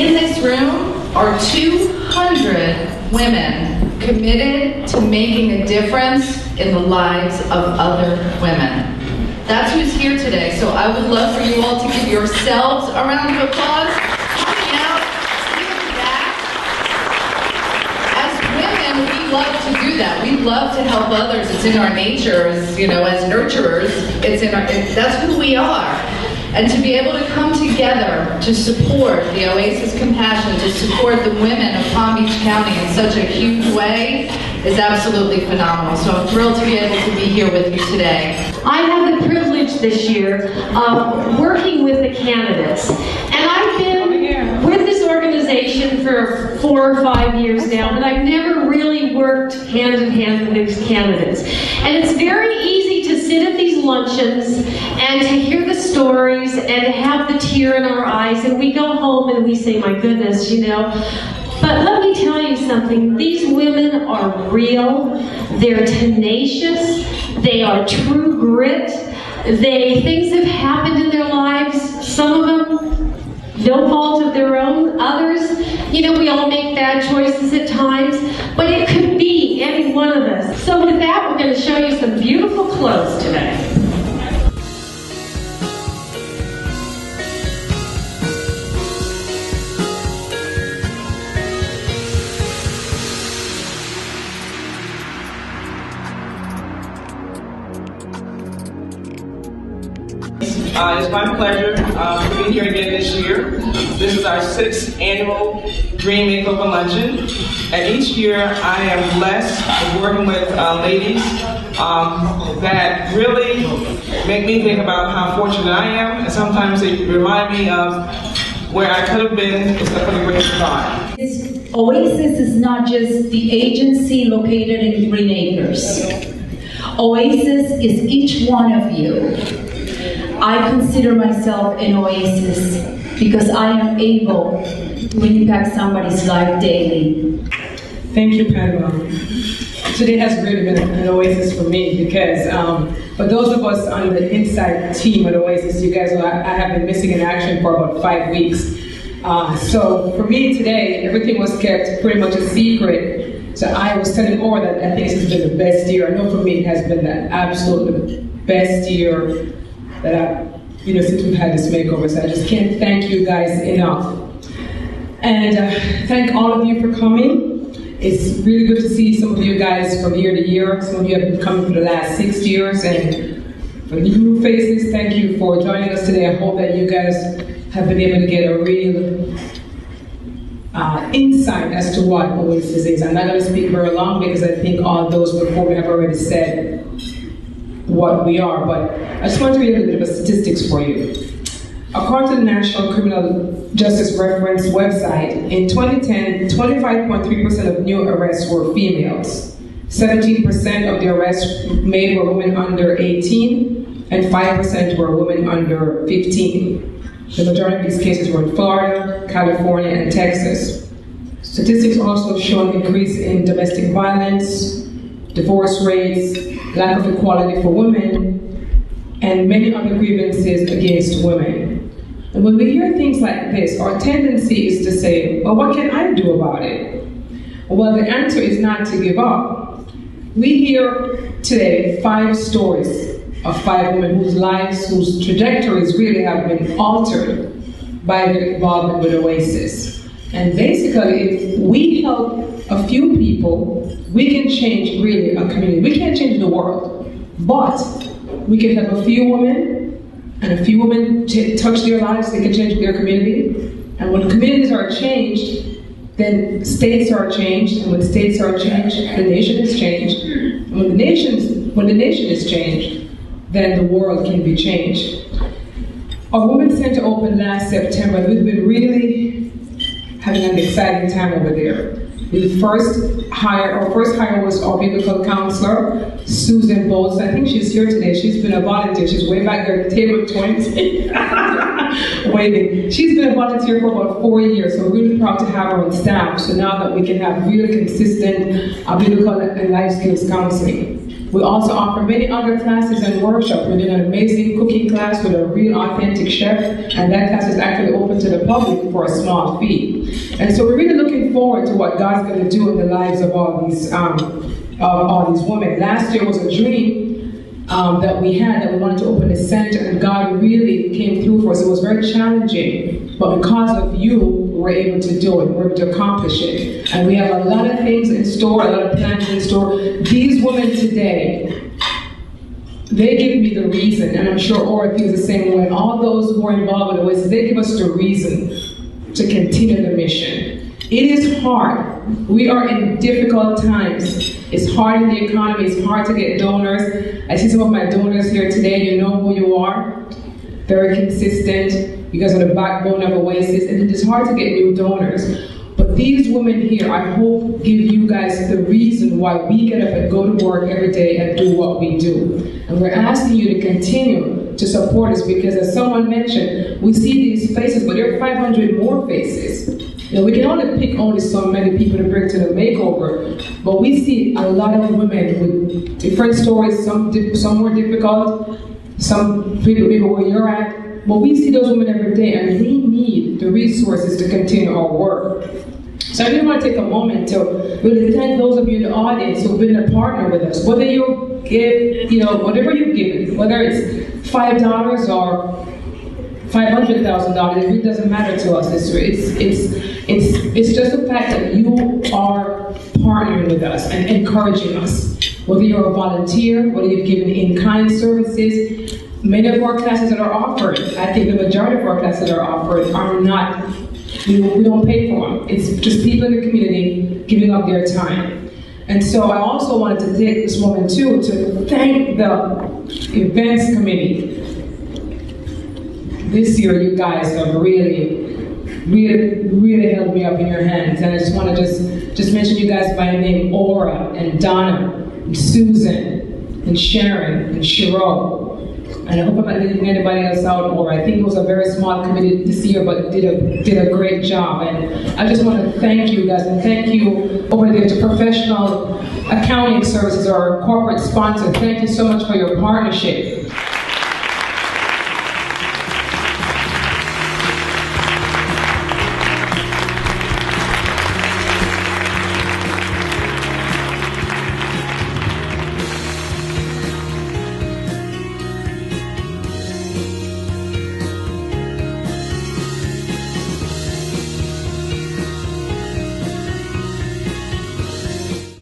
In this room are 200 women committed to making a difference in the lives of other women. That's who's here today, so I would love for you all to give yourselves a round of applause. Now, give back. As women, we love to do that. We love to help others. It's in our nature, as nurturers. That's who we are. And to be able to come together to support the Oasis Compassion, to support the women of Palm Beach County in such a huge way is absolutely phenomenal. So I'm thrilled to be able to be here with you today. I have the privilege this year of working with the candidates. And I've been with this organization for 4 or 5 years now, but I've never really worked hand in hand with these candidates. And it's very easy to sit at these luncheons and to hear the stories and to have the tear in our eyes, and we go home and we say, my goodness, But let me tell you something, these women are real, they're tenacious, they are true grit, things have happened in their lives, some of them, no fault of their own, others, we all make bad choices at times, but it could be any one of us. So with that, we're going to show you some beautiful clothes today. It's my pleasure to be here again this year. This is our 6th annual Dream Makeover Luncheon. And each year I am blessed with working with ladies that really make me think about how fortunate I am. And sometimes they remind me of where I could have been except for the grace of God. Oasis is not just the agency located in Green Acres. Oasis is each one of you. I consider myself an oasis because I am able to impact somebody's life daily. Thank you, Pamela. Today has really been an oasis for me because for those of us on the inside team at Oasis, you guys know I have been missing in action for about 5 weeks. So for me today, everything was kept pretty much a secret. So I was telling Or that I think this has been the best year. I know for me it has been the absolute best year that since we've had this makeover. So I just can't thank you guys enough. And thank all of you for coming. It's really good to see some of you guys from year to year. Some of you have been coming for the last 6 years. And for the new faces, thank you for joining us today. I hope that you guys have been able to get a real insight as to what Oasis is. I'm not going to speak very long because I think all those before me have already said what we are, but I just want to read a little bit of statistics for you. According to the National Criminal Justice Reference website, in 2010, 25.3% of new arrests were females. 17% of the arrests made were women under 18, and 5% were women under 15. The majority of these cases were in Florida, California, and Texas. Statistics also show an increase in domestic violence, divorce rates, lack of equality for women, and many other grievances against women. And when we hear things like this, our tendency is to say, well, what can I do about it? Well, the answer is not to give up. We hear today 5 stories of 5 women whose lives, whose trajectories really have been altered by their involvement with Oasis. And basically, if we help a few people, we can change really a community. We can't change the world, but we can help a few women, and a few women touch their lives, they can change their community. And when communities are changed, then states are changed, and when states are changed, the nation is changed. And when the nation is changed, then the world can be changed. Our Women's Center opened last September, and we've been really having an exciting time over there. Our first hire was our biblical counselor, Susan Bowles. I think she's here today. She's been a volunteer. She's way back there at the table 20. Waiting. She's been a volunteer for about 4 years, so we're really proud to have her on staff. So now that we can have really consistent biblical and life skills counseling. We also offer many other classes and workshops. We did an amazing cooking class with a real authentic chef, and that class is actually open to the public for a small fee. And so we're really looking forward to what God's going to do in the lives of all these women. Last year was a dream that we had, that we wanted to open a center, and God really came through for us. It was very challenging, but because of you, we were able to do it, we were able to accomplish it. And we have a lot of things in store, a lot of plans in store. These women today, they give me the reason, and I'm sure Aura feels the same way. All those who are involved with Oasis, they give us the reason to continue the mission. It is hard. We are in difficult times. It's hard in the economy. It's hard to get donors. I see some of my donors here today. You know who you are. Very consistent. You guys are the backbone of Oasis, and it is hard to get new donors. But these women here, I hope, give you guys the reason why we get up and go to work every day and do what we do. And we're asking you to continue to support us, because as someone mentioned, we see these faces, but there are 500 more faces. You know, we can only pick only so many people to bring to the makeover, but we see a lot of women with different stories, some more difficult, some people where you're at, but we see those women every day, and we need the resources to continue our work. So I really want to take a moment to really thank those of you in the audience who've been a partner with us. Whether you give, whatever you've given, whether it's $5 or $500,000, it really doesn't matter to us. It's just the fact that you are partnering with us and encouraging us. Whether you're a volunteer, whether you've given in-kind services, many of our classes that are offered, I think the majority of our classes that are offered are not, we don't pay for them. It's just people in the community giving up their time. And so I also wanted to take this moment too to thank the events committee. This year you guys have really held me up in your hands, and I just want to just mention you guys by name: Aura and Donna and Susan and Sharon and Shiro. And I hope I'm not leaving anybody else out, Aura. I think it was a very small committee this year, but did a great job. And I just want to thank you guys, and thank you over there to Professional Accounting Services, our corporate sponsor. Thank you so much for your partnership.